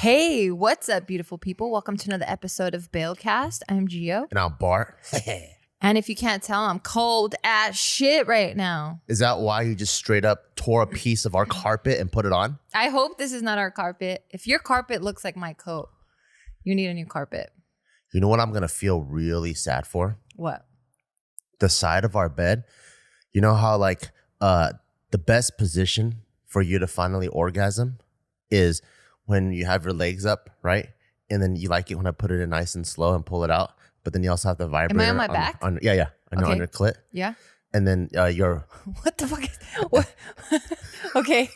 Hey, what's up, beautiful people? Welcome to another episode of Bailcast. I'm Gio. And I'm Bart. And if you can't tell, I'm cold as shit right now. Is that why you just straight up tore a piece of our carpet and put it on? I hope this is not our carpet. If your carpet looks like my coat, you need a new carpet. You know what I'm going to feel really sad for? What? The side of our bed. You know how like the best position for you to finally orgasm is when you have your legs up, right? And then you like it when I put it in nice and slow and pull it out. But then you also have the vibrator. Am I on my back? Yeah. On your clit. Yeah. And then your... What the fuck is... What? Okay.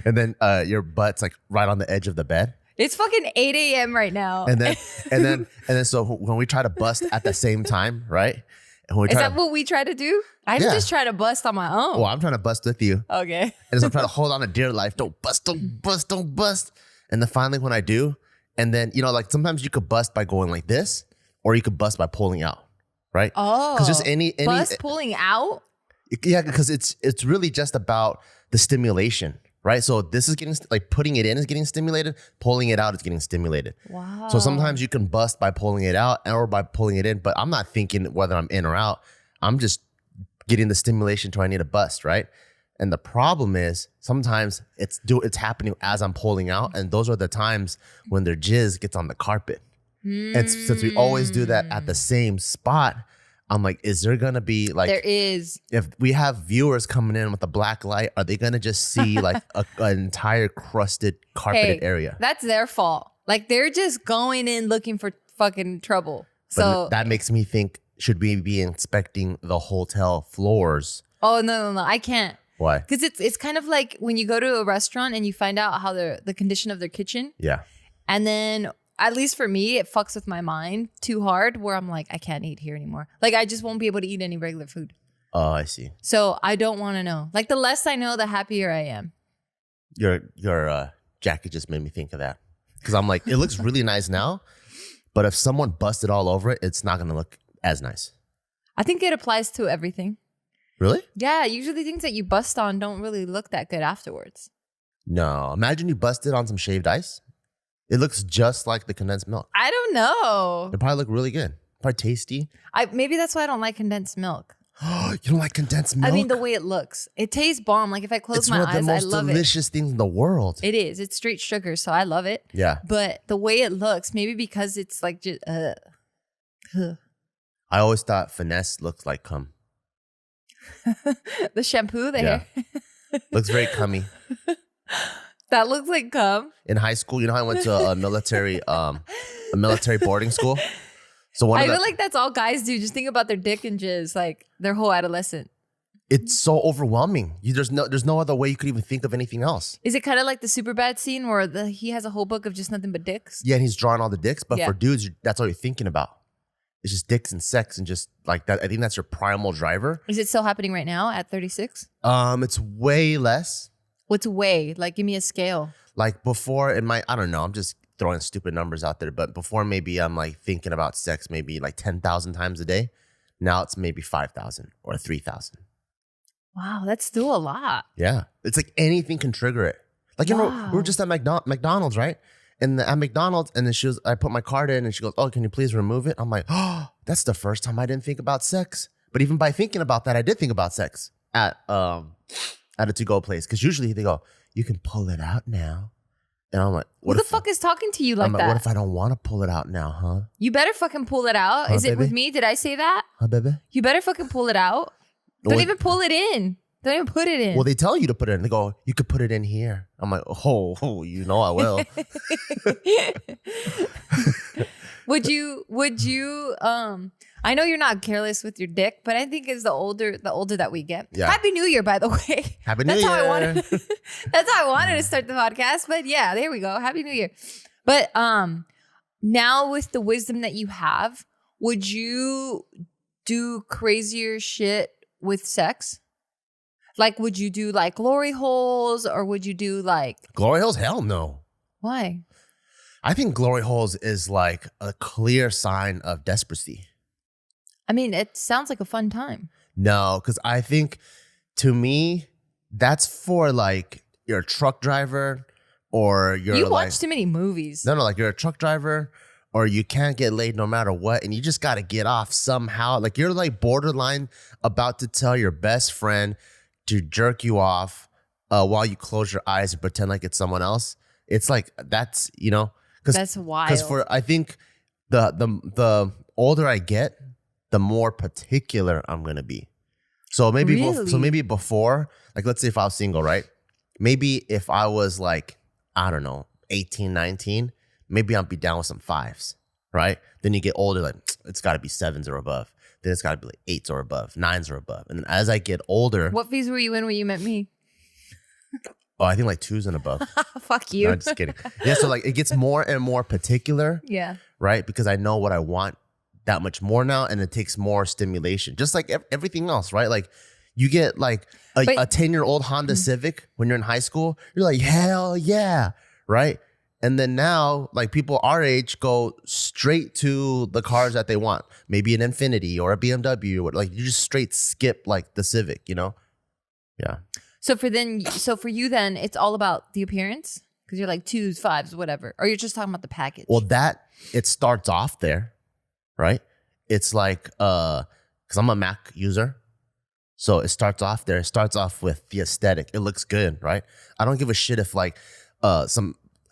And then your butt's like right on the edge of the bed. It's fucking 8 a.m. right now. And then so when we try to bust at the same time, right? And when we Is that what we try to do? I'm just trying to bust on my own. Well, I'm trying to bust with you. Okay. And so I'm trying to hold on to dear life. Don't bust, don't bust, don't bust. And then finally when I do, and then, you know, like sometimes you could bust by going like this, or you could bust by pulling out, right? Oh. Because just any bust pulling out? Yeah, because it's really just about the stimulation, right? So this is getting, like putting it in is getting stimulated, pulling it out is getting stimulated. Wow. So sometimes you can bust by pulling it out or by pulling it in, but I'm not thinking whether I'm in or out. I'm just getting the stimulation to I need to bust, right? And the problem is sometimes it's happening as I'm pulling out, and those are the times when their jizz gets on the carpet. And since we always do that at the same spot, I'm like, is there gonna be like... There is. If we have viewers coming in with a black light, are they gonna just see like an entire crusted carpeted area? That's their fault. Like they're just going in looking for fucking trouble. But that makes me think, should we be inspecting the hotel floors? Oh, no. I can't. Why? Because it's kind of like when you go to a restaurant and you find out how the condition of their kitchen. Yeah. And then, at least for me, it fucks with my mind too hard where I'm like, I can't eat here anymore. Like, I just won't be able to eat any regular food. Oh, I see. So I don't want to know. Like, the less I know, the happier I am. Your jacket just made me think of that. Because I'm like, it looks really nice now, but if someone busted all over it, it's not going to look as nice. I think it applies to everything. Really? Yeah, usually things that you bust on don't really look that good afterwards. No. Imagine you busted on some shaved ice. It looks just like the condensed milk. I don't know. It probably look really good. Probably tasty. Maybe that's why I don't like condensed milk. You don't like condensed milk? I mean, the way it looks. It tastes bomb. Like if I close my eyes, I love it. It's one of the most delicious things in the world. It is. It's straight sugar, so I love it. Yeah. But the way it looks, maybe because it's like just... I always thought finesse looked like cum. The shampoo, the hair. Looks very cummy. That looks like cum. In high school, you know how I went to a military boarding school? So I feel like that's all guys do. Just think about their dick and jizz, like their whole adolescent. It's so overwhelming. There's no other way you could even think of anything else. Is it kind of like the Superbad scene where he has a whole book of just nothing but dicks? Yeah, and he's drawing all the dicks, but for dudes, that's all you're thinking about. It's just dicks and sex and just like that. I think that's your primal driver. Is it still happening right now at 36? It's way less. What's way? Like, give me a scale. Like before, I don't know. I'm just throwing stupid numbers out there. But before, maybe I'm like thinking about sex maybe like 10,000 times a day. Now it's maybe 5,000 or 3,000. Wow, that's still a lot. Yeah. It's like anything can trigger it. Like, you know, we were just at McDonald's, right? And at McDonald's, and then I put my card in and she goes, oh, can you please remove it? I'm like, oh, that's the first time I didn't think about sex. But even by thinking about that, I did think about sex at a to-go place. Because usually they go, you can pull it out now. And I'm like, Who the fuck is talking to you like that? What if I don't want to pull it out now, huh? You better fucking pull it out. Is it with me? Did I say that? Huh, baby? You better fucking pull it out. Don't even pull it in. Don't even put it in. Well, they tell you to put it in. They go, you could put it in here. I'm like, oh, you know I will. Would you I know you're not careless with your dick, but I think it's the older that we get. Yeah. Happy New Year, by the way. Happy New Year. That's how I wanted to start the podcast. But yeah, there we go. Happy New Year. But now with the wisdom that you have, would you do crazier shit with sex? Like, would you do like glory holes, or would you do like... Glory holes? Hell no. Why? I think glory holes is like a clear sign of desperacy. I mean, it sounds like a fun time. No, because I think to me, that's for like you're a truck driver or you're You like, watch too many movies. no, like you're a truck driver, or you can't get laid no matter what, and you just got to get off somehow. Like you're like borderline about to tell your best friend to jerk you off while you close your eyes and pretend like it's someone else. It's like that's That's wild. Because I think the older I get, the more particular I'm gonna be. So maybe Really? before, like let's say if I was single, right? Maybe if I was like, I don't know, 18, 19, maybe I'd be down with some 5s, right? Then you get older, like it's got to be 7s or above. Then it's got to be like 8s or above, 9s or above. And then as I get older, What phase were you in when you met me? oh, I think like 2s and above. Fuck you. No, just kidding. Yeah, so like it gets more and more particular, Yeah. right? Because I know what I want that much more now, and it takes more stimulation, just like everything else, right? Like you get like a 10-year-old Honda Civic when you're in high school, you're like, hell yeah, right? And then now, like people our age go straight to the cars that they want, maybe an Infiniti or a BMW, or like you just straight skip like the Civic, Yeah. So for you then, it's all about the appearance because you're like 2s, 5s, whatever, or you're just talking about the package. Well, it starts off there, right? It's like, because I'm a Mac user. So it starts off there. It starts off with the aesthetic. It looks good, right? I don't give a shit if like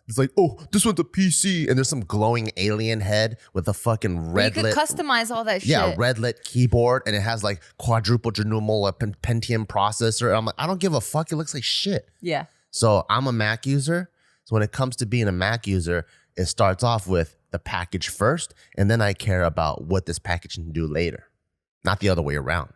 it's like, oh, this one's a PC and there's some glowing alien head with a fucking red you could customize all that shit. Yeah, red lit keyboard, and it has like quadruple genumal Pentium processor. And I'm like, I don't give a fuck. It looks like shit. Yeah. So I'm a Mac user. So when it comes to being a Mac user, it starts off with the package first, and then I care about what this package can do later, not the other way around.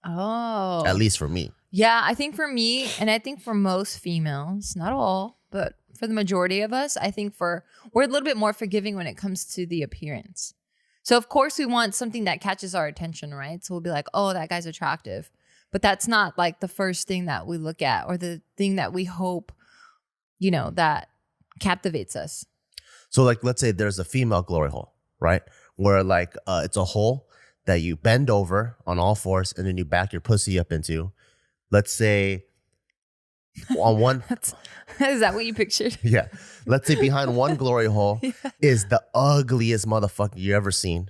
Oh. At least for me. Yeah, I think for me, and I think for most females, not all, but for the majority of us, I think we're a little bit more forgiving when it comes to the appearance. So of course we want something that catches our attention, right? So we'll be like, oh, that guy's attractive. But that's not like the first thing that we look at or the thing that we hope, that captivates us. So like, let's say there's a female glory hole, right? Where like it's a hole that you bend over on all fours and then you back your pussy up into. Let's say on one. Is that what you pictured? Yeah. Let's say behind one glory hole is the ugliest motherfucker you ever seen.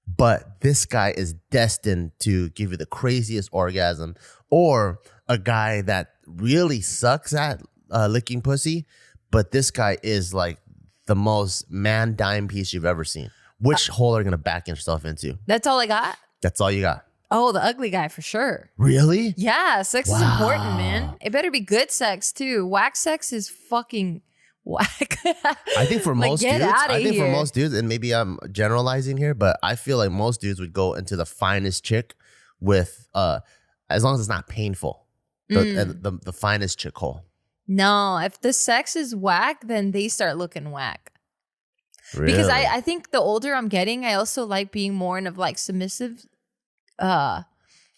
But this guy is destined to give you the craziest orgasm. Or a guy that really sucks at licking pussy, but this guy is like the most man dime piece you've ever seen. Which hole are you going to back yourself into? That's all I got? That's all you got. Oh, the ugly guy for sure. Really? Yeah, sex is important, man. It better be good sex too. Whack sex is fucking whack. I think for most get dudes, outta for here. most dudes, and maybe I'm generalizing here, but I feel like most dudes would go into the finest chick with as long as it's not painful. The finest chick hole. No, if the sex is whack, then they start looking whack. Really? Because I think the older I'm getting, I also like being more in of like submissive. I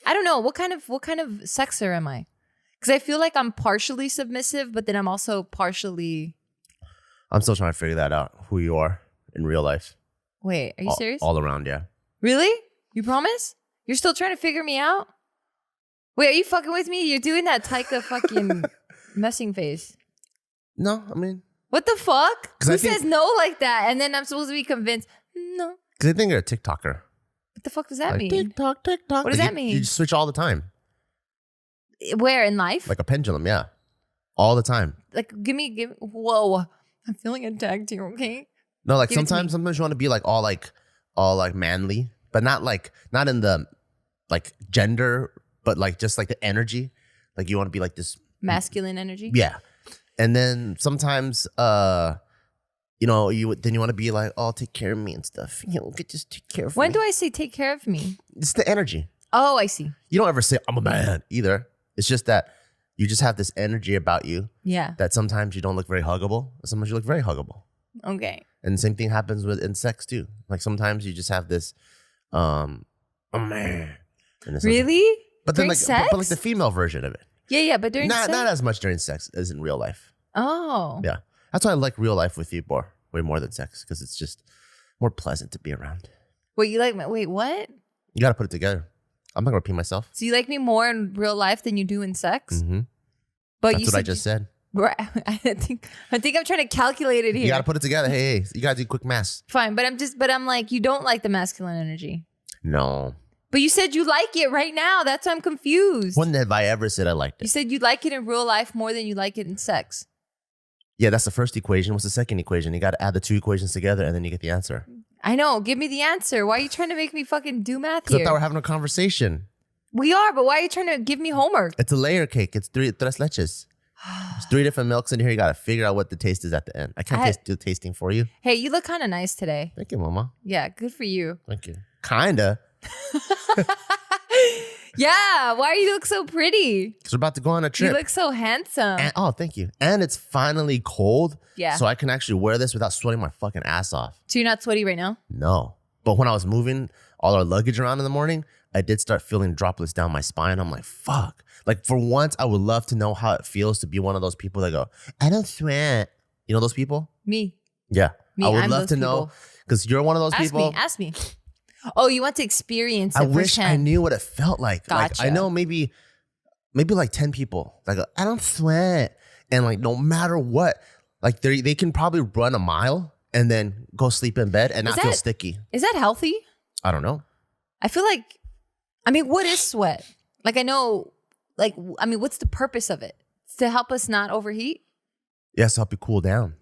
don't know what kind of sexer am I? Because I feel like I'm partially submissive, but then I'm also partially. I'm still trying to figure that out. Who you are in real life? Wait, are you serious? All around, yeah. Really? You promise? You're still trying to figure me out? Wait, are you fucking with me? You're doing that Taika fucking messing face. No, I mean, What the fuck? 'Cause Who I think- says no like that? And then I'm supposed to be convinced. No. because I think you're a TikToker. What the fuck does that Like, mean? TikTok. What does Like, that mean? You just switch all the time, Where in life? like a pendulum. Yeah, all the time. Like, give me. Whoa! I'm feeling attacked here. Okay. No, like Give it to sometimes you want to be like all manly, but not in the like gender, but like just like the energy. Like you want to be like this Masculine energy. Yeah. And then sometimes you want to be like, oh, take care of me and stuff. Just take care of me. When do I say take care of me? It's the energy. Oh, I see. You don't ever say I'm a man either. It's just that you just have this energy about you Yeah. that sometimes you don't look very huggable. Sometimes you look very huggable. Okay. And the same thing happens in sex too. Like sometimes you just have this a man. And it's Really? but then During like sex? but like the female version of it. Yeah, but during Not sex. as much during sex as in real life. Oh. Yeah. That's why I like real life with you way more than sex, because it's just more pleasant to be around. Wait, you like me? Wait, what? You got to put it together. I'm not going to repeat myself. So you like me more in real life than you do in sex? Mm-hmm. But That's you what I said just said. Right. I think I'm trying to calculate it here. You got to put it together. Hey, you got to do quick math. Fine, but I'm like, you don't like the masculine energy. No. But you said you like it right now. That's why I'm confused. When have I ever said I liked You it? said you like it in real life more than you like it in sex. Yeah, that's the first equation. What's the second equation? You got to add the two equations together and then you get the answer. I know. Give me the answer. Why are you trying to make me fucking do math Because I here? thought we're having a conversation. We are, but why are you trying to give me homework? It's a layer cake. It's tres leches. There's 3 different milks in here. You got to figure out what the taste is at the end. I can't do tasting for you. Hey, you look kind of nice today. Thank you, Mama. Yeah, good for you. Thank you. Kinda. Yeah, why do you look so pretty? Because we're about to go on a trip. You look so handsome. And, oh, thank you. And it's finally cold. Yeah. So I can actually wear this without sweating my fucking ass off. So you're not sweaty right now? No. But when I was moving all our luggage around in the morning, I did start feeling droplets down my spine. I'm like, fuck. Like for once, I would love to know how it feels to be one of those people that go, I don't sweat. You know those people? Me. Yeah. Me, I would I'm love those to know people. because you're one of those people. Ask me. Oh, you want to experience it I wish I firsthand. knew what it felt like. Like I Gotcha. know maybe like 10 people that go, I don't sweat. And like no matter what, like they can probably run a mile and then go sleep in bed and Is not feel that- sticky. Is that healthy? I don't know. I feel like, what is sweat? Like, I know, what's the purpose of it? It's to help us not overheat? Yeah, so help you cool down.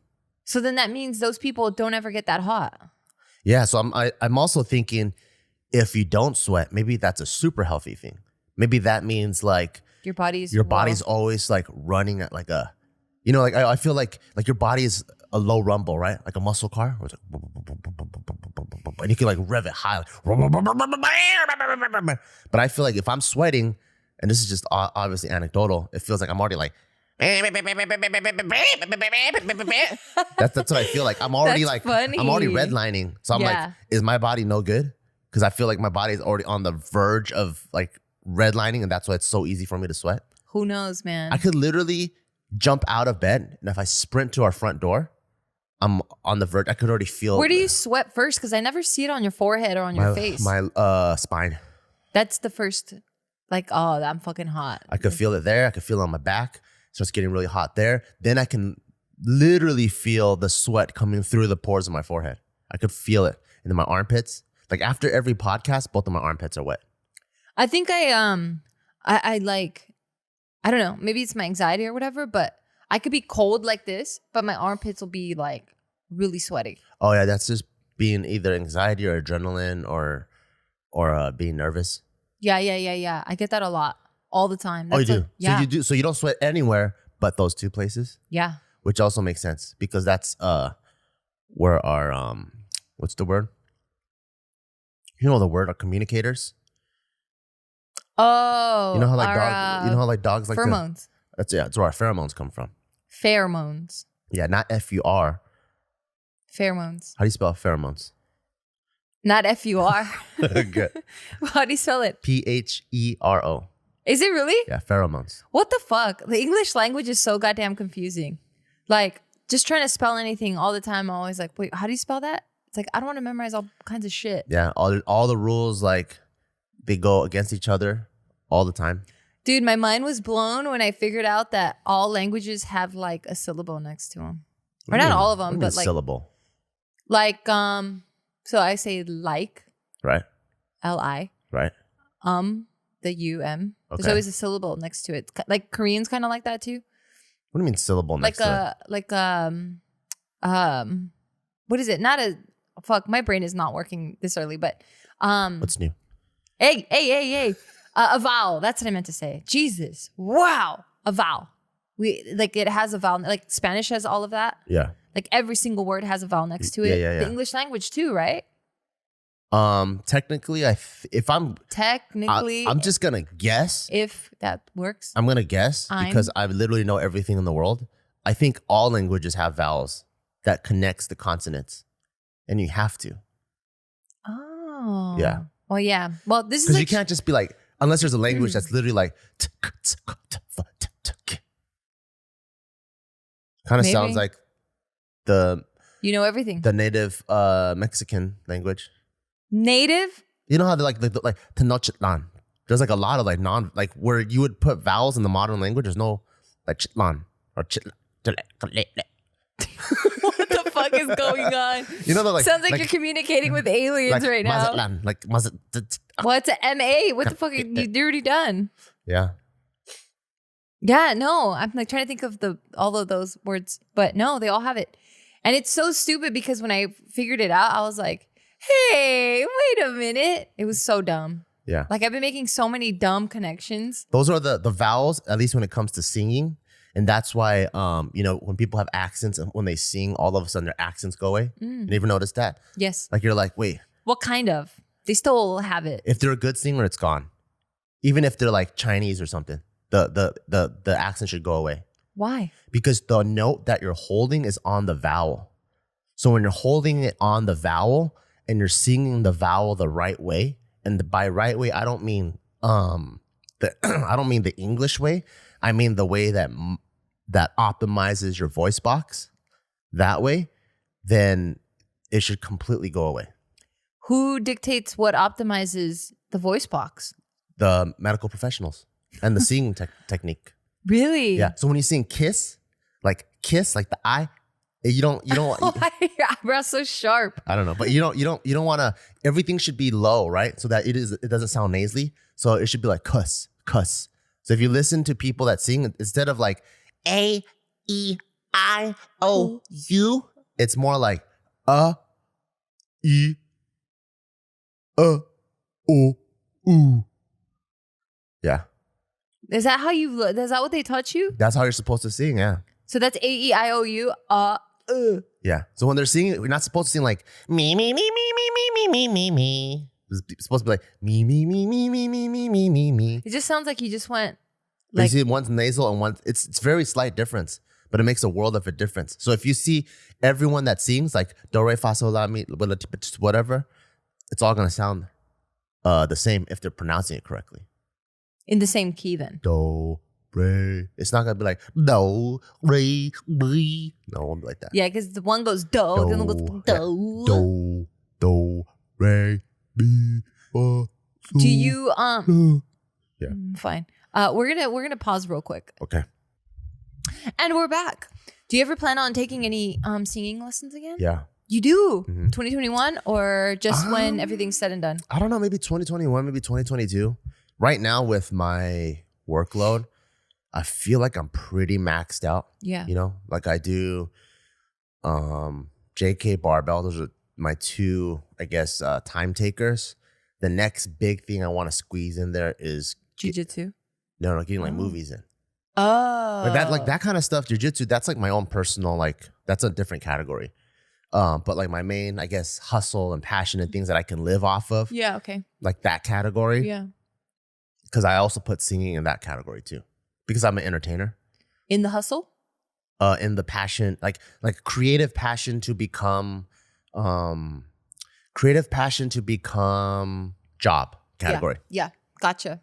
So then that means those people don't ever get that hot. Yeah, so I'm also thinking if you don't sweat, maybe that's a super healthy thing. Maybe that means like Your body's always like running at like a, you know, like I feel like your body is a low rumble, right? Like a muscle car, where it's like, and you can like rev it high. But I feel like if I'm sweating, and this is just obviously anecdotal, it feels like I'm already like. That's what I feel like. I'm already That's funny. I'm already redlining. So I'm Yeah. like, is my body no good? Because I feel like my body is already on the verge of like redlining, and that's why it's so easy for me to sweat. Who knows, man? I could literally jump out of bed, and if I sprint to our front door, I'm on the verge. I could already feel. Where do you sweat first? Because I never see it on your forehead or on your face. My spine. That's the first, like, oh, I'm fucking hot. I could feel it there. I could feel it on my back. It starts getting really hot there. Then I can literally feel the sweat coming through the pores of my forehead. I could feel it. And then my armpits. Like after every podcast, both of my armpits are wet. I think I like, I don't know, maybe it's my anxiety or whatever, but I could be cold like this, but my armpits will be like really sweaty. Oh yeah, that's just being either anxiety or adrenaline or being nervous. Yeah. I get that a lot, all the time. Oh, you That's do? yeah. So you do. So you don't sweat anywhere but those two places, Yeah. which also makes sense because that's where our what's the word? You know the word, our communicators. Oh. You know how like our, dogs like to, pheromones. that's where our pheromones come from. Pheromones. Yeah, not F-U-R. Pheromones. How do you spell pheromones? Not F-U-R. Good. How do you spell it? P-H-E-R-O. Is it really? Yeah, pheromones. What the fuck? The English language is so goddamn confusing. Like, just trying to spell anything all the time, I'm always like, wait, how do you spell that? It's like, I don't want to memorize all kinds of shit. Yeah, all the rules, like, they go against each other all the time. Dude, my mind was blown when I figured out that all languages have like a syllable next to them. Or not all of them, but like syllable. Like so I say like, Right. L-I, Right. the U-M. There's Okay. always a syllable next to it. Like Korean's kind of like that too. What do you mean syllable next to it? What is it? Not a fuck. My brain is not working this early, but What's new? Hey. A vowel. That's what I meant to say. Jesus. Wow. A vowel. It has a vowel. Like Spanish has all of that. Yeah. Like every single word has a vowel next to it. Yeah. The English language too, right? Technically, Technically, I'm just gonna guess. if that works. I'm gonna guess because I literally know everything in the world. I think all languages have vowels that connects the consonants, and you have to. Oh. Yeah. Well, yeah. Well, this is Because like you can't just be like, unless there's a language that's literally like, kind of Maybe. sounds like the everything. native Mexican language. Native? You know how they're like Tenochtitlan. There's like a lot of like where you would put vowels in the modern language. There's no like Chitlan. or What the fuck is going on? you know, like Sounds like you're communicating with aliens right now. Mazatlan, like What's a MA? What the fuck? You're already done. yeah. Yeah, no. I'm like trying to think of all of those words, but no, they all have it. And it's so stupid because when I figured it out, I was like, hey, wait a minute. It was so dumb. Yeah. Like I've been making so many dumb connections. Those are the vowels, at least when it comes to singing. And that's why, you know, when people have accents and when they sing, all of a sudden their accents go away. You never noticed that? Yes. Like you're like, wait. What kind of? They still have it. If they're a good singer, it's gone. Even if they're like Chinese or something, the accent should go away. Why? Because the note that you're holding is on the vowel. So when you're holding it on the vowel and you're singing the vowel the right way, and by right way, I don't mean I don't mean the English way. I mean the way that optimizes your voice box. That way, then it should completely go away. Who dictates what optimizes the voice box? The medical professionals and the singing technique. Really? Yeah. So when you sing kiss, like the I, you don't. Why are your eyebrows so sharp? I don't know, but you don't want to. Everything should be low, right? So that it doesn't sound nasally. So it should be like cuss. So if you listen to people that sing, instead of like A E I O U, it's more like E O U. Yeah. Is that how you? Is that what they taught you? That's how you're supposed to sing. Yeah. So that's AEIOU. Yeah. So when they're singing, we're not supposed to sing like me. It's supposed to be like me. It just sounds like you just went But like you see, one's nasal and one's it's very slight difference, but it makes a world of a difference. So if you see everyone that sings like do re fa sol la mi whatever, it's all gonna sound the same if they're pronouncing it correctly. in the same key then. Do re. It's not gonna be like do re mi. No, it won't be like that. Yeah, because the one goes do, the other one goes do. Do re mi fa sol. Do you Yeah. Fine. We're gonna pause real quick. Okay. And we're back. Do you ever plan on taking any singing lessons again? Yeah. You do? Mhm. 2021 or just when everything's said and done? I don't know, maybe 2021, maybe 2022. Right now with my workload, I feel like I'm pretty maxed out. Yeah. You know, like I do JK Barbell. Those are my two, I guess, time takers. The next big thing I want to squeeze in there is Jiu-jitsu? getting like movies in. Oh. Like that kind of stuff, jiu-jitsu, that's like my own personal, like that's a different category. But like my main, I guess, hustle and passion and things that I can live off of, Yeah, okay. like that category. Yeah. Because I also put singing in that category too. Because I'm an entertainer. In the hustle? In the passion, like creative passion to become job category. Yeah. Gotcha.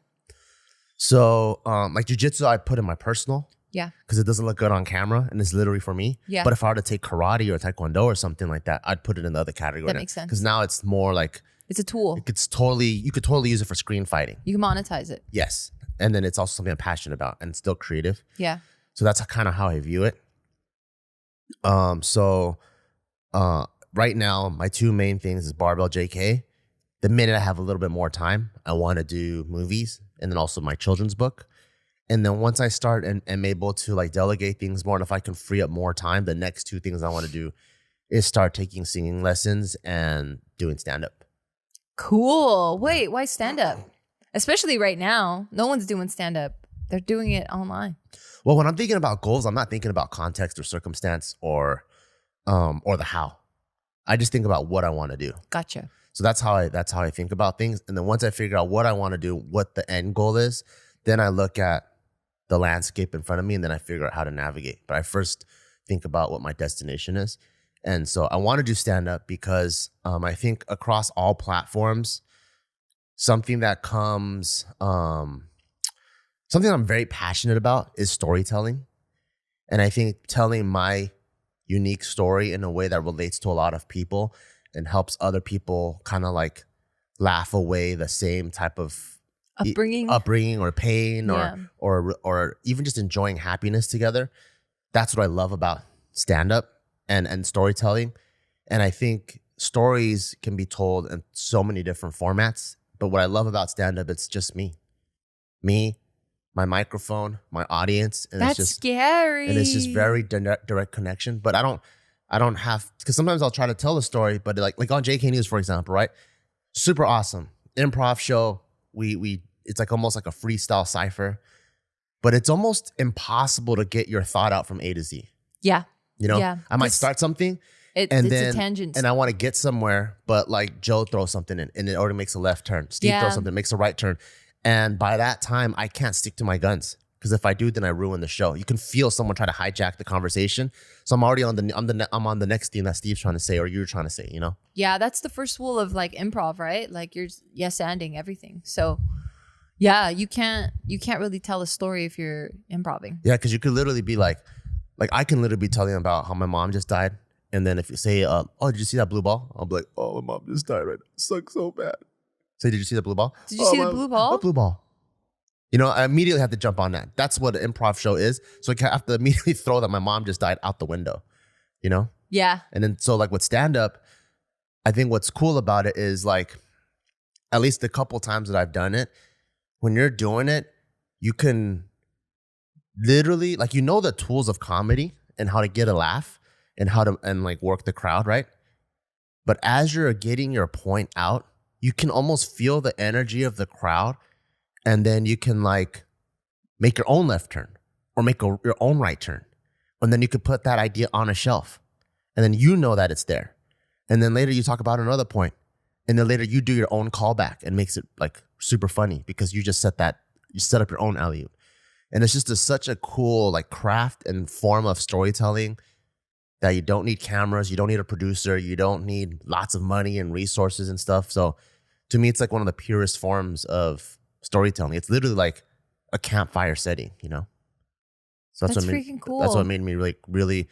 So like jujitsu, I put in my personal. Yeah. Because it doesn't look good on camera and it's literally for me. Yeah. But if I were to take karate or taekwondo or something like that, I'd put it in the other category. That makes sense. Because now it's more like It's a tool. you could totally use it for screen fighting. You can monetize it. Yes. And then it's also something I'm passionate about and it's still creative. Yeah. So that's kind of how I view it. Right now, my two main things is Barbell JK. The minute I have a little bit more time, I want to do movies and then also my children's book. And then once I start and am able to like delegate things more, and if I can free up more time, the next two things I want to do is start taking singing lessons and doing stand-up. Cool. Wait, why stand up? Especially right now. No one's doing stand up. They're doing it online. Well, when I'm thinking about goals, I'm not thinking about context or circumstance or the how. I just think about what I want to do. Gotcha. So that's how I think about things. And then once I figure out what I want to do, what the end goal is, then I look at the landscape in front of me and then I figure out how to navigate. But I first think about what my destination is. And so I want to do stand-up because I think across all platforms, something that comes, something I'm very passionate about is storytelling. And I think telling my unique story in a way that relates to a lot of people and helps other people kind of like laugh away the same type of Upbringing or pain Yeah. or even just enjoying happiness together. that's what I love about stand-up and storytelling. And I think stories can be told in so many different formats. But what I love about stand-up, it's just me, my microphone, my audience, and That's it's just scary. and it's just very direct connection. But I don't have, because sometimes I'll try to tell a story, but like on JK News, for example, right? Super awesome improv show. We it's like almost like a freestyle cipher, but it's almost impossible to get your thought out from A to Z. Yeah. You know, Yeah. I might start something It's then a tangent. and I want to get somewhere, but like Joe throws something in and it already makes a left turn. Steve throws something, makes a right turn. And by that time, I can't stick to my guns. Because if I do, then I ruin the show. You can feel someone try to hijack the conversation. So I'm already on the next thing that Steve's trying to say or you're trying to say, you know? Yeah, that's the first rule of like improv, right? Like you're yes-anding everything. So yeah, you can't really tell a story if you're improving. Yeah, because you could literally be like I can literally be telling about how my mom just died. And then if you say, oh, did you see that blue ball? I'll be like, oh, my mom just died right now. It sucks so bad. Say, did you see the blue ball? Did you see the blue ball? What blue ball? You know, I immediately have to jump on that. That's what an improv show is. So I have to immediately throw that my mom just died out the window, you know? Yeah. And then so like with stand-up, I think what's cool about it is like, at least the couple times that I've done it, when you're doing it, you can literally, like, you know the tools of comedy and how to get a laugh and how to like work the crowd, right? But as you're getting your point out, you can almost feel the energy of the crowd, and then you can like make your own left turn or make your own right turn. And then you could put that idea on a shelf, and then you know that it's there. And then later you talk about another point, and then later you do your own callback and makes it like super funny because you just set up your own alley-oop. And it's just such a cool like craft and form of storytelling that you don't need cameras, you don't need a producer, you don't need lots of money and resources and stuff. So to me, it's like one of the purest forms of storytelling. It's literally like a campfire setting, you know? So That's freaking cool. That's what made me really,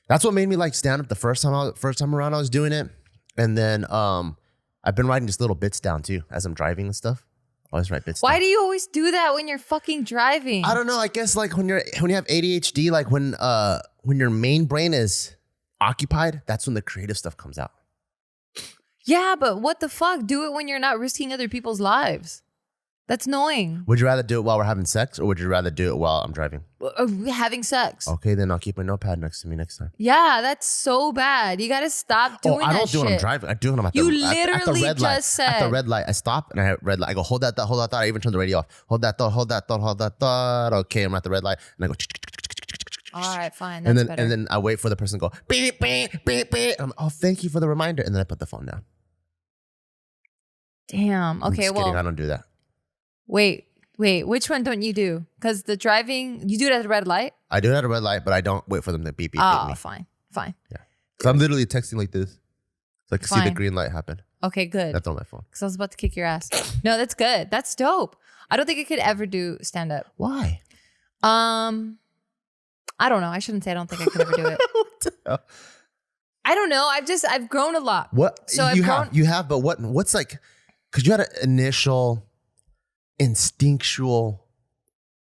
that's what made me like stand up the first time around I was doing it. And then I've been writing just little bits down too as I'm driving and stuff. I always write bits down. Why do you always do that when you're fucking driving? I don't know. I guess like when you have ADHD, like when your main brain is occupied, that's when the creative stuff comes out. Yeah, but what the fuck? Do it when you're not risking other people's lives. That's annoying. Would you rather do it while we're having sex, or would you rather do it while I'm driving? Having sex. Okay, then I'll keep my notepad next to me next time. Yeah, that's so bad. You gotta stop doing that shit. I don't do it when I'm driving. I do it when I'm at the red light. Said. At the red light, I stop and I hit red light. I go, hold that thought. I even turn the radio off. Hold that thought. Okay, I'm at the red light. And I go, all right, fine. That's better. And then I wait for the person to go, beep, beep, beep, beep. I'm, oh, thank you for the reminder. And then I put the phone down. Damn. Okay, I'm just kidding. I don't do that. Wait. Which one don't you do? Because the driving, you do it at the red light? I do it at a red light, but I don't wait for them to beep, beep, oh, beep me. Fine. Yeah. Because I'm literally texting like this. So I can see the green light happen. Okay, good. That's on my phone. Because I was about to kick your ass. No, that's good. That's dope. I don't think I could ever do stand-up. Why? I don't know. I shouldn't say I don't think I could ever do it. I don't know. I've grown a lot. What? So you have, but what's like, because you had an initial instinctual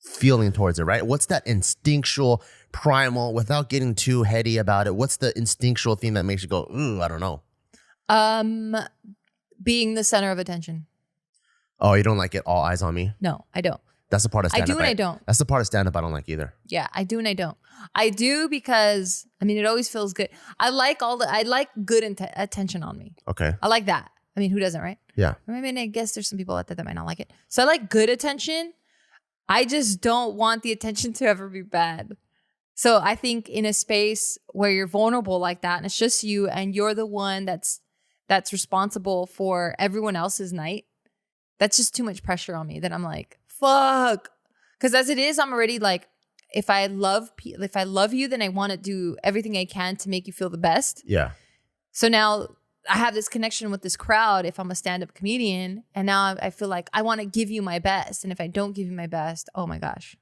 feeling towards it, right? What's that instinctual primal, without getting too heady about it, what's the instinctual thing that makes you go, ooh, I don't know? Being the center of attention. Oh, you don't like it all eyes on me? No, I don't. That's the part of stand-up. I do and I don't. That's the part of stand-up I don't like either. Yeah, I do and I don't. I do because, I mean, it always feels good. I like good attention on me. Okay. I like that. I mean, who doesn't, right? Yeah. I mean, I guess there's some people out there that might not like it. So I like good attention. I just don't want the attention to ever be bad. So I think in a space where you're vulnerable like that, and it's just you, and you're the one that's responsible for everyone else's night, that's just too much pressure on me that I'm like, fuck. Because as it is, I'm already like, if I love you, then I want to do everything I can to make you feel the best. Yeah. So now I have this connection with this crowd if I'm a stand-up comedian, and now I feel like I want to give you my best. And if I don't give you my best, oh my gosh.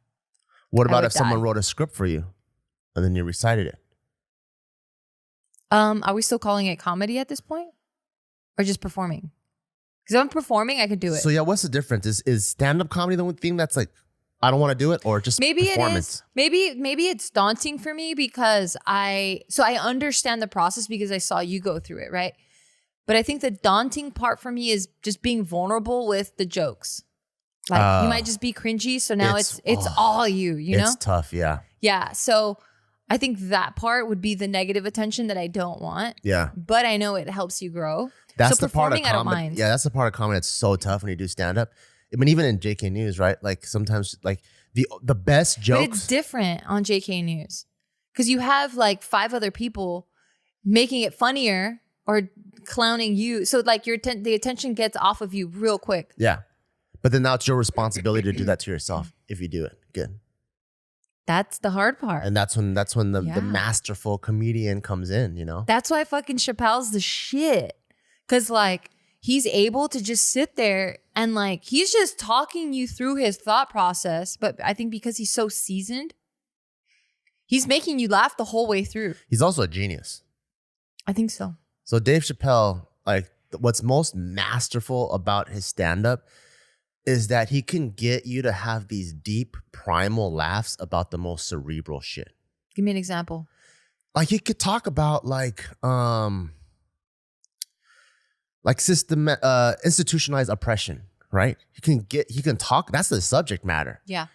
What about if someone wrote a script for you and then you recited it? Are we still calling it comedy at this point? Or just performing? Because if I'm performing, I could do it. So yeah, what's the difference? Is stand-up comedy the one thing that's like I don't want to do it, or just Maybe performance? it is. Maybe it's daunting for me because I understand the process because I saw you go through it, right? But I think the daunting part for me is just being vulnerable with the jokes. Like you might just be cringy, so now it's all you know? It's tough, yeah. Yeah, so I think that part would be the negative attention that I don't want. Yeah. But I know it helps you grow. That's so the part of performing, I don't comedy. mind. Yeah, that's the part of comedy that's so tough when you do stand up. I mean, even in JK News, right? Like sometimes, like the best jokes. But it's different on JK News because you have like 5 other people making it funnier or clowning you. So like the attention gets off of you real quick. Yeah, but then now it's your responsibility to do that to yourself if you do it good. That's the hard part. And that's when the masterful comedian comes in, you know? That's why fucking Chappelle's the shit. Cause like he's able to just sit there and like he's just talking you through his thought process. But I think because he's so seasoned, he's making you laugh the whole way through. He's also a genius. I think so. So Dave Chappelle, like what's most masterful about his stand-up is that he can get you to have these deep primal laughs about the most cerebral shit. Give me an example. Like he could talk about institutionalized oppression, right? He can talk, that's the subject matter. Yeah.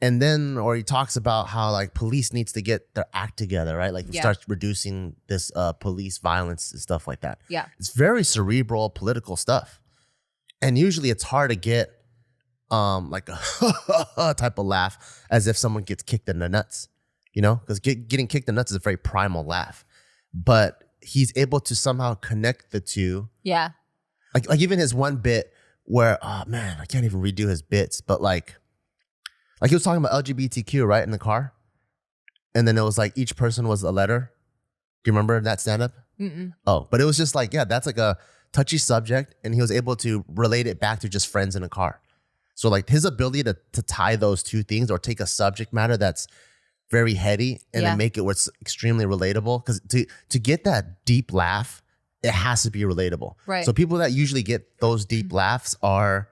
And then, or he talks about how like police needs to get their act together, right? Like starts reducing this police violence and stuff like that. Yeah. It's very cerebral political stuff. And usually it's hard to get like a type of laugh as if someone gets kicked in the nuts, you know? Because getting kicked in the nuts is a very primal laugh. But he's able to somehow connect the two. Yeah. Like even his one bit where, oh man, I can't even redo his bits, but like he was talking about LGBTQ, right, in the car? And then it was like each person was a letter. Do you remember that stand-up? Mm-mm. Oh, but it was just like, yeah, that's like a touchy subject, and he was able to relate it back to just friends in a car. So like his ability to tie those two things or take a subject matter that's very heady and then make it where it's extremely relatable. Because to get that deep laugh, it has to be relatable. Right. So people that usually get those deep laughs are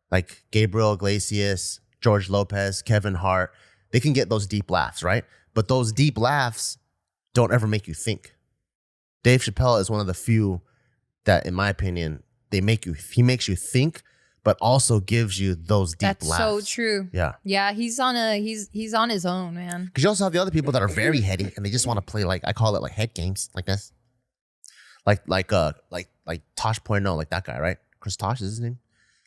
like Gabriel Iglesias, George Lopez, Kevin Hart. They can get those deep laughs, right? But those deep laughs don't ever make you think. Dave Chappelle is one of the few that, in my opinion, he makes you think, but also gives you those deep laughs. That's so true. Yeah. Yeah, he's on his own, man. Because you also have the other people that are very heady and they just want to play, like, I call it like head games like this. Like Tosh Point, like that guy, right? Chris Tosh is his name.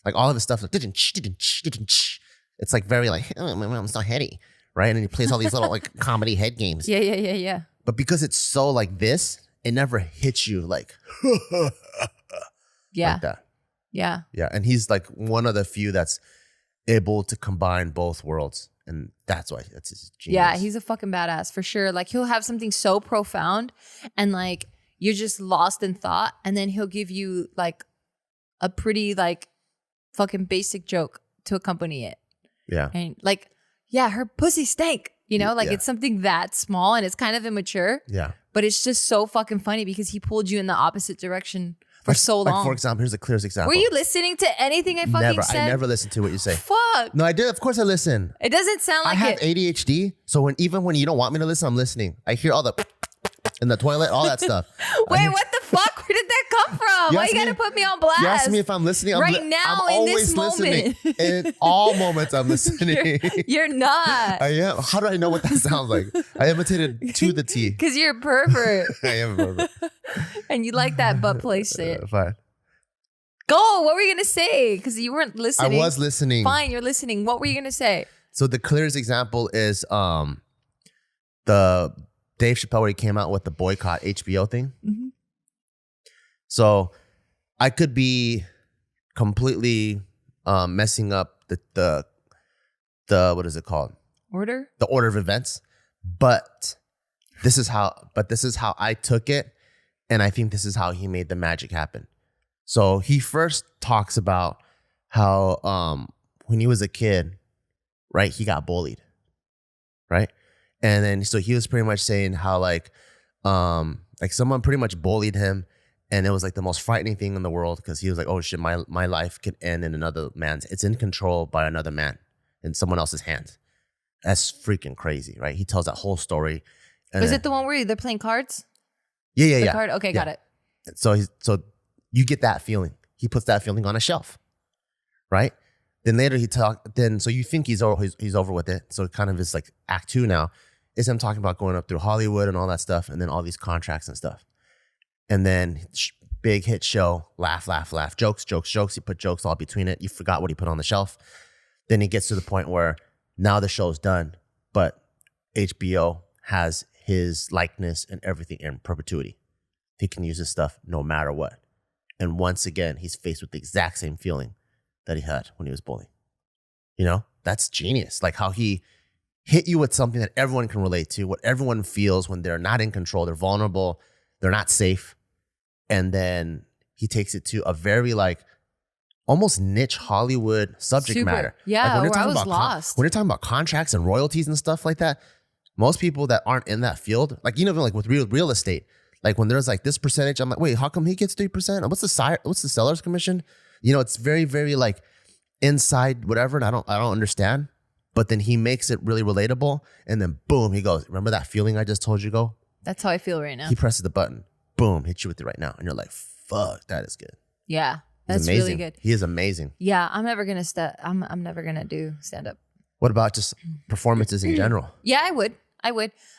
Like all of his stuff, like, it's like very like, oh, my mom's not heady, right? And he plays all these little like comedy head games. Yeah. But because it's so like this, it never hits you like, like that. Yeah. Yeah. And he's like one of the few that's able to combine both worlds. And that's why that's his genius. Yeah, he's a fucking badass for sure. Like he'll have something so profound and like you're just lost in thought. And then he'll give you like a pretty like fucking basic joke to accompany it. Yeah. And like, yeah, her pussy stank. You know, like it's something that small and it's kind of immature. Yeah. But it's just so fucking funny because he pulled you in the opposite direction for so long. Like for example, here's the clearest example. Were you listening to anything I fucking said? I never listened to what you say. Fuck. No, I did. Of course I listen. It doesn't sound like I have ADHD. So even when you don't want me to listen, I'm listening. I hear all the in the toilet, all that stuff. Wait, what the fuck? Where did that come from? Why you gotta put me on blast? You asked me if I'm listening. Right now, I'm in always this listening. moment. In all moments, I'm listening. You're not. I am. How do I know what that sounds like? I imitated to the T. Because you're a pervert. I am a pervert. And you like that butt play shit. Fine. Go. What were you gonna say? Because you weren't listening. I was listening. Fine, you're listening. What were you gonna say? So the clearest example is the Dave Chappelle where he came out with the boycott HBO thing. Mm-hmm. So I could be completely messing up the what is it called? Order? The order of events. But this is how I took it, and I think this is how he made the magic happen. So he first talks about how when he was a kid, right, he got bullied. Right? And then so he was pretty much saying how like someone pretty much bullied him, and it was like the most frightening thing in the world because he was like, oh shit, my life could end in another man's. It's in control by another man. in someone else's hands. That's freaking crazy, right? He tells that whole story. And Is then, it the one where they're playing cards? Yeah. The card? Okay, got it. So you get that feeling. He puts that feeling on a shelf, right? Then later so you think he's over with it. So it kind of is like act 2 now is him talking about going up through Hollywood and all that stuff, and then all these contracts and stuff. And then big hit show, laugh, jokes. He put jokes all between it. You forgot what he put on the shelf. Then he gets to the point where now the show's done, but HBO has his likeness and everything in perpetuity. He can use his stuff no matter what. And once again, he's faced with the exact same feeling that he had when he was bullying. You know, that's genius. Like how he hit you with something that everyone can relate to, what everyone feels when they're not in control, they're vulnerable, they're not safe. And then he takes it to a very like almost niche Hollywood subject matter. Yeah, like where I was lost. When you're talking about contracts and royalties and stuff like that, most people that aren't in that field, like, you know, like with real estate, like when there's like this percentage, I'm like, wait, how come he gets 3%? What's the seller's commission? You know, it's very, very like inside whatever. And I don't understand. But then he makes it really relatable. And then boom, he goes, remember that feeling I just told you go? That's how I feel right now. He presses the button. Boom, hits you with it right now. And you're like, fuck, that is good. Yeah. He's That's amazing. really good. He is amazing. Yeah, I'm never gonna do stand up. What about just performances in general? Yeah, I would.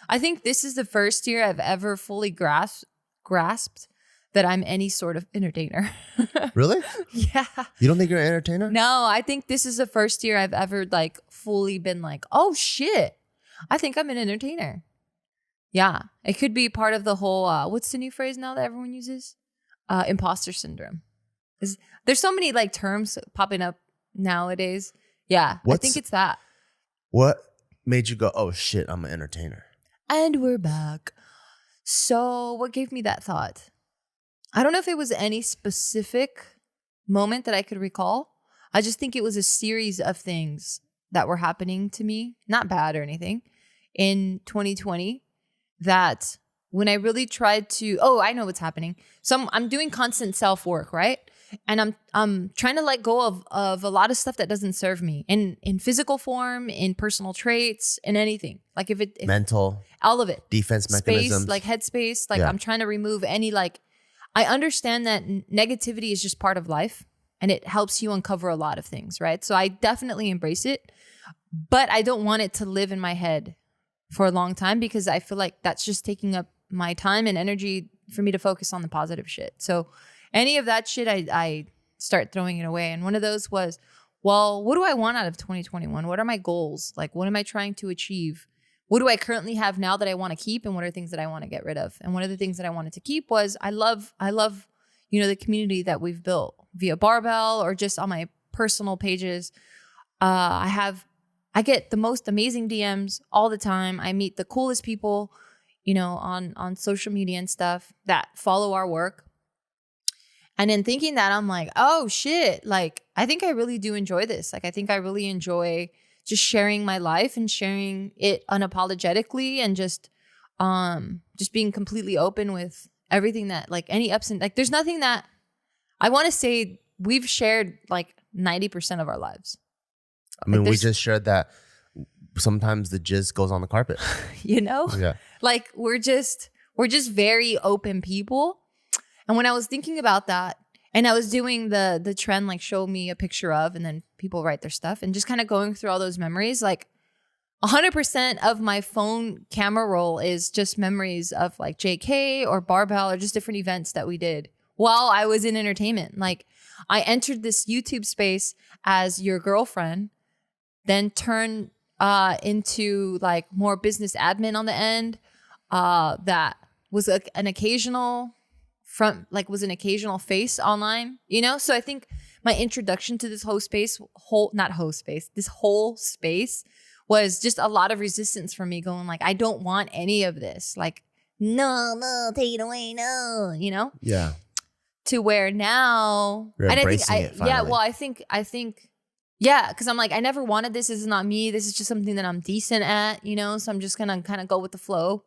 I think this is the first year I've ever fully grasped that I'm any sort of entertainer. Really? Yeah. You don't think you're an entertainer? No, I think this is the first year I've ever like fully been like, oh shit, I think I'm an entertainer. Yeah, it could be part of the whole, what's the new phrase now that everyone uses? Imposter syndrome. There's so many like terms popping up nowadays. Yeah, I think it's that. What made you go, oh shit, I'm an entertainer? And we're back. So what gave me that thought? I don't know if it was any specific moment that I could recall. I just think it was a series of things that were happening to me, not bad or anything, in 2020 that when I really tried to, I know what's happening. So I'm doing constant self-work, right? And I'm trying to let go of a lot of stuff that doesn't serve me in physical form, in personal traits, in anything. Like if mental, all of it, defense mechanisms, like headspace. Like I'm trying to remove any I understand that negativity is just part of life and it helps you uncover a lot of things, right? So I definitely embrace it, but I don't want it to live in my head for a long time because I feel like that's just taking up my time and energy for me to focus on the positive shit. So any of that shit, I start throwing it away. And one of those was, well, what do I want out of 2021? What are my goals? Like, what am I trying to achieve? What do I currently have now that I want to keep? And what are things that I want to get rid of? And one of the things that I wanted to keep was I love, the community that we've built via Barbell or just on my personal pages. I get the most amazing DMs all the time. I meet the coolest people, on social media and stuff that follow our work. And in thinking that, I'm like, oh shit, like, I think I really do enjoy this. Like, I think I really enjoy just sharing my life and sharing it unapologetically and just being completely open with everything that, like, any ups and, like, there's nothing that I want to say we've shared like 90% of our lives. I mean, we just shared that sometimes the jizz goes on the carpet. Yeah. Like, we're just very open people. And when I was thinking about that, and I was doing the trend, like, show me a picture of, and then people write their stuff, and just kind of going through all those memories, like 100% of my phone camera roll is just memories of like JK or Barbell or just different events that we did while I was in entertainment. Like, I entered this YouTube space as your girlfriend, then turned into like more business admin on the end. That was an occasional face online, So I think my introduction to this this whole space was just a lot of resistance from me going like, I don't want any of this. Like, no, take it away, no, Yeah. To where now, you're embracing it finally. Yeah, well, I think, yeah, because I'm like, I never wanted this. This is not me. This is just something that I'm decent at, So I'm just gonna kind of go with the flow.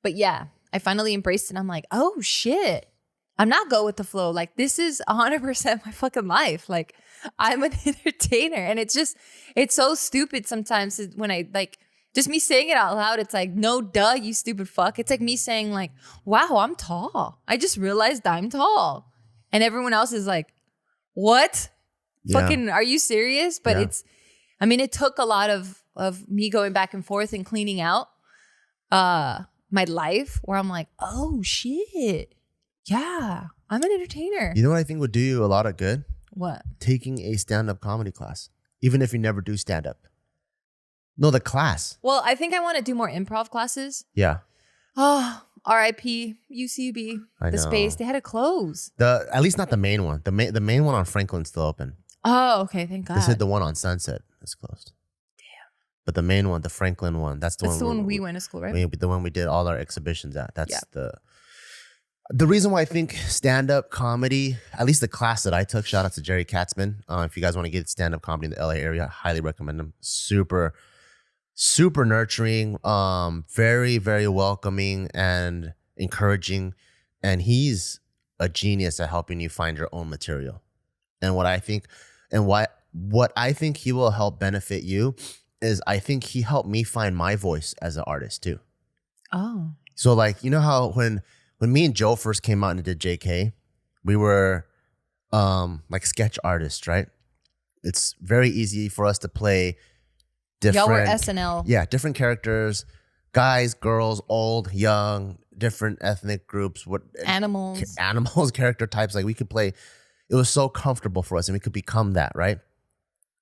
But yeah, I finally embraced it. And I'm like, oh shit, I'm not go with the flow. Like, this is 100% my fucking life. Like, I'm an entertainer. And it's so stupid sometimes when I like, just me saying it out loud, it's like, no, duh, you stupid fuck. It's like me saying like, wow, I'm tall. I just realized I'm tall. And everyone else is like, what? Yeah. Fucking, are you serious? But it took a lot of me going back and forth and cleaning out my life where I'm like, oh shit. Yeah, I'm an entertainer. You know what I think would do you a lot of good? What? Taking a stand-up comedy class, even if you never do stand-up. No, the class. Well, I think I want to do more improv classes. Yeah. Oh, R.I.P. UCB. The space. They had to close. At least not the main one. The main one on Franklin's still open. Oh, okay. Thank God. They said the one on Sunset is closed. Damn. But the main one, the Franklin one, that's the one we went to school, right? The one we did all our exhibitions at. That's the reason why I think stand-up comedy, at least the class that I took, shout out to Jerry Katzman. If you guys want to get stand-up comedy in the LA area, I highly recommend him. Super, super nurturing, very, very welcoming and encouraging. And he's a genius at helping you find your own material. And what I think he will help benefit you is I think he helped me find my voice as an artist too. Oh. So like, you know how when me and Joe first came out and did JK, we were like sketch artists, right? It's very easy for us to play different. Y'all were SNL. Yeah, different characters, guys, girls, old, young, different ethnic groups, animals, character types. Like we could play. It was so comfortable for us, and we could become that, right?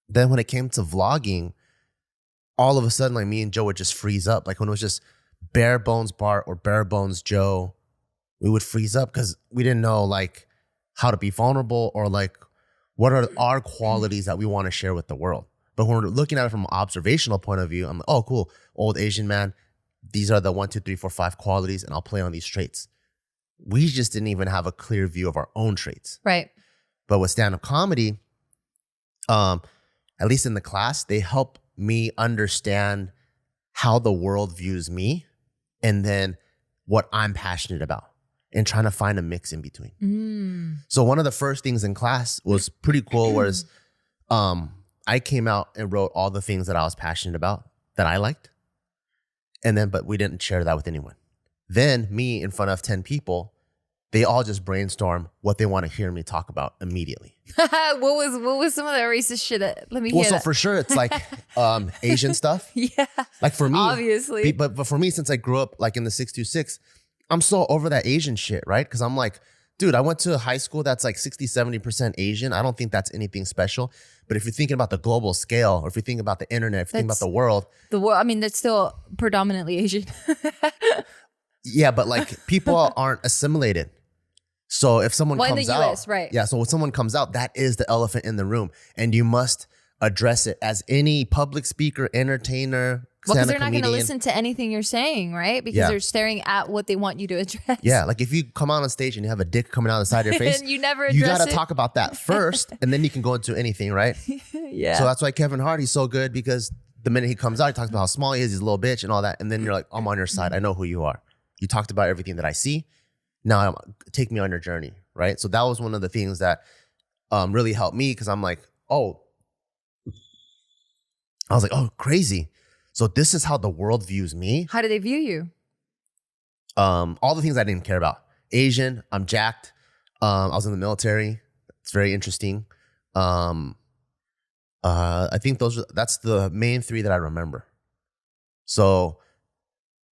Then when it came to vlogging, all of a sudden, like me and Joe would just freeze up. Like when it was just bare bones Bart or bare bones Joe, we would freeze up because we didn't know like how to be vulnerable or like what are our qualities that we want to share with the world. But when we're looking at it from an observational point of view, I'm like, oh, cool, old Asian man. These are the 1, 2, 3, 4, 5 qualities, and I'll play on these traits. We just didn't even have a clear view of our own traits. Right. But with stand-up comedy, at least in the class, they help me understand how the world views me and then what I'm passionate about and trying to find a mix in between. Mm. So one of the first things in class was pretty cool was I came out and wrote all the things that I was passionate about that I liked. But we didn't share that with anyone. Then me in front of 10 people, they all just brainstorm what they want to hear me talk about immediately. What was some of the racist shit? Let me hear so that. for sure, it's like Asian stuff. Yeah. Like for me, obviously. But for me, since I grew up like in the 626, I'm so over that Asian shit, right? Because I'm like, dude, I went to a high school that's like 60, 70% Asian. I don't think that's anything special. But if you're thinking about the global scale, or if you're thinking about the internet, if you're thinking about the world. I mean, that's still predominantly Asian. Yeah, but like people aren't assimilated. So if someone comes in the out, US, right? Yeah. So when someone comes out, that is the elephant in the room, and you must address it as any public speaker, entertainer. Well, because they're not going to listen to anything you're saying, right? Because they're staring at what they want you to address. Yeah, like if you come out on stage and you have a dick coming out of the side of your face, and you never address you got to talk about that first, and then you can go into anything, right? Yeah. So that's why Kevin Hart, he's so good, because the minute he comes out, he talks about how small he is, he's a little bitch and all that, and then you're like, I'm on your side. I know who you are. You talked about everything that I see. Now take me on your journey, right? So that was one of the things that really helped me, because I'm like, oh, crazy. So this is how the world views me. How do they view you? All the things I didn't care about. Asian, I'm jacked. I was in the military. It's very interesting. I think that's the main 3 that I remember. So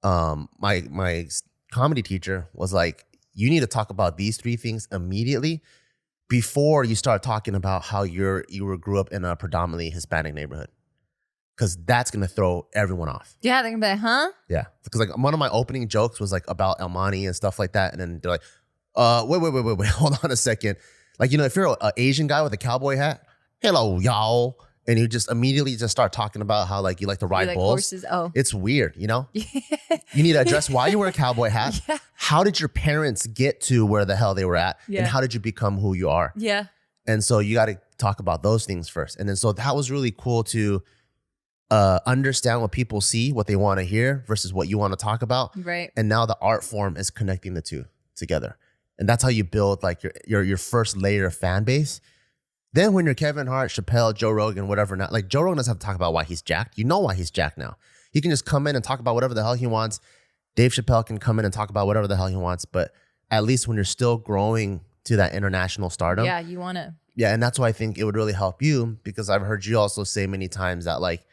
my comedy teacher was like, you need to talk about these 3 things immediately before you start talking about how you grew up in a predominantly Hispanic neighborhood. Because that's going to throw everyone off. Yeah, they're going to be like, huh? Yeah. Because like one of my opening jokes was like about El Mani and stuff like that. And then they're like, wait, hold on a second. Like, if you're an Asian guy with a cowboy hat, hello, y'all. And you just immediately just start talking about how like you like to ride bulls. Horses. Oh. It's weird, You need to address why you wear a cowboy hat. Yeah. How did your parents get to where the hell they were at? Yeah. And how did you become who you are? Yeah. And so you got to talk about those things first. And then so that was really cool to understand what people see, what they want to hear versus what you want to talk about. Right. And now the art form is connecting the two together. And that's how you build like your first layer of fan base. Then when you're Kevin Hart, Chappelle, Joe Rogan, whatever, not like Joe Rogan doesn't have to talk about why he's jacked. You know why he's jacked now. He can just come in and talk about whatever the hell he wants. Dave Chappelle can come in and talk about whatever the hell he wants. But at least when you're still growing to that international stardom. Yeah, you want to. Yeah, and that's why I think it would really help you, because I've heard you also say many times that like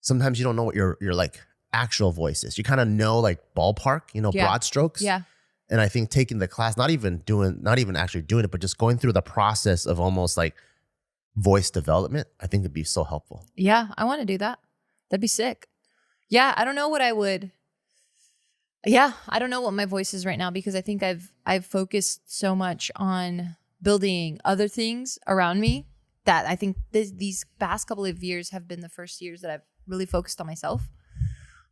sometimes you don't know what your like actual voice is. You kind of know like ballpark, broad strokes. Yeah. And I think taking the class, not even actually doing it, but just going through the process of almost like voice development, I think it'd be so helpful. Yeah, I want to do that. That'd be sick. Yeah, I don't know what I would. Yeah, I don't know what my voice is right now, because I think I've focused so much on building other things around me that I think these past couple of years have been the first years that I've really focused on myself.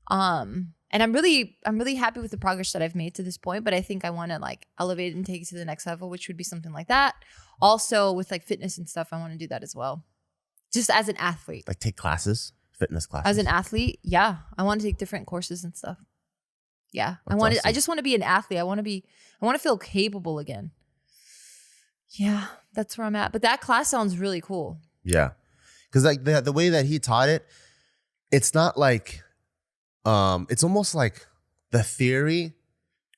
And I'm really happy with the progress that I've made to this point, but I think I want to like elevate and take it to the next level, which would be something like that. Also with like fitness and stuff, I want to do that as well. Just as an athlete. Like take classes, fitness classes. As an athlete, yeah. I want to take different courses and stuff. Yeah. That's awesome. I just want to be an athlete. I want to feel capable again. Yeah, that's where I'm at. But that class sounds really cool. Yeah. Cause like the way that he taught it, it's not like it's almost like the theory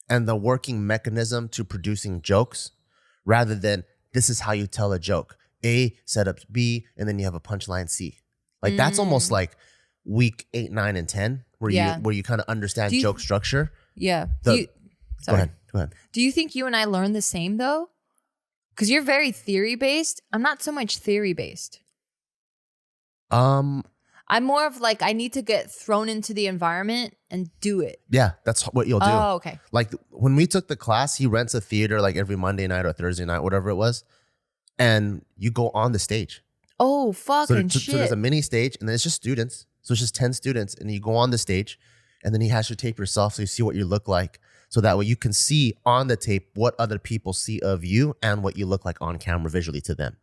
and the working mechanism to producing jokes, rather than this is how you tell a joke. A setups B, and then you have a punchline C. Like that's almost like week 8, 9, and 10, where you kind of understand joke structure. Yeah. Go ahead. Do you think you and I learn the same though? Because you're very theory based. I'm not so much theory based. I'm more of like, I need to get thrown into the environment and do it. Yeah, that's what you'll do. Oh, okay. Like when we took the class, he rents a theater like every Monday night or Thursday night, whatever it was. And you go on the stage. Oh, fucking shit. So there's a mini stage, and then it's just students. So it's just 10 students, and you go on the stage, and then he has you tape yourself so you see what you look like. So that way you can see on the tape what other people see of you and what you look like on camera visually to them.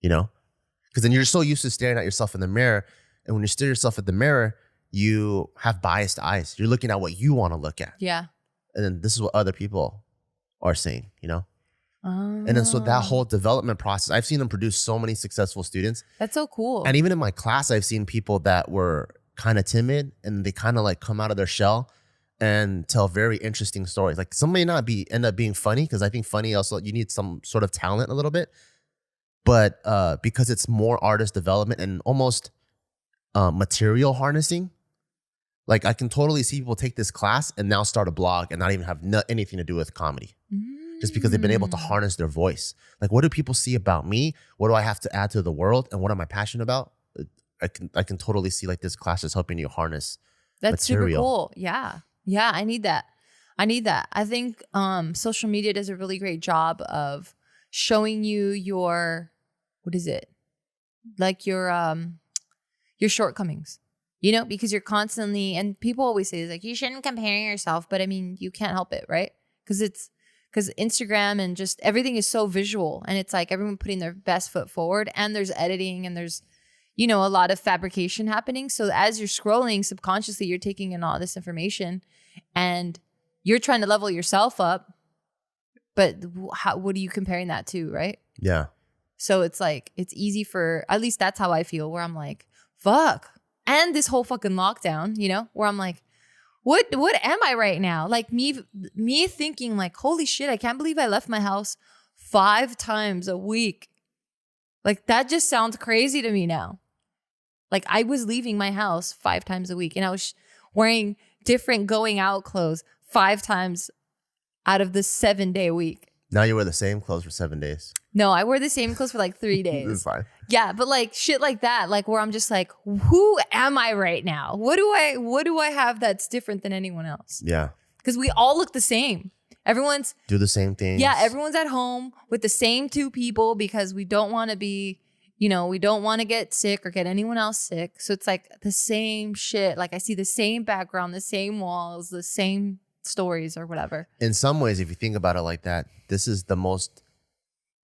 Because then you're so used to staring at yourself in the mirror. And when you stare yourself at the mirror, you have biased eyes. You're looking at what you want to look at. Yeah. And then this is what other people are saying, And then so that whole development process, I've seen them produce so many successful students. That's so cool. And even in my class, I've seen people that were kind of timid and they kind of like come out of their shell and tell very interesting stories. Like some may not end up being funny, because I think funny also, you need some sort of talent a little bit. But because it's more artist development and almost material harnessing, like I can totally see people take this class and now start a blog and not even have anything to do with comedy. Just because they've been able to harness their voice. Like, what do people see about me? What do I have to add to the world? And what am I passionate about? I can totally see like this class is helping you harness That's material. Super cool. Yeah. Yeah, I need that. I think social media does a really great job of showing you your, what is it? Like your shortcomings. Because you're constantly, and people always say like, you shouldn't compare yourself, but I mean, you can't help it, right? Because Instagram and just everything is so visual, and it's like everyone putting their best foot forward, and there's editing and there's, a lot of fabrication happening. So as you're scrolling subconsciously, you're taking in all this information and you're trying to level yourself up. But what are you comparing that to, right? Yeah. So it's like, it's easy at least that's how I feel, where I'm like, fuck. And this whole fucking lockdown, where I'm like, what am I right now? Like me thinking like, holy shit, I can't believe I left my house 5 times a week. Like that just sounds crazy to me now. Like I was leaving my house 5 times a week, and I was wearing different going out clothes 5 times out of the 7-day week. Now you wear the same clothes for 7 days. No, I wear the same clothes for like 3 days. It's fine. Yeah, but like shit like that, like where I'm just like, who am I right now? What do I have that's different than anyone else? Yeah. Because we all look the same. Everyone's do the same things. Yeah, everyone's at home with the same 2 people because we don't want to be, we don't want to get sick or get anyone else sick. So it's like the same shit. Like I see the same background, the same walls, the same stories or whatever. In some ways, if you think about it like that, this is the most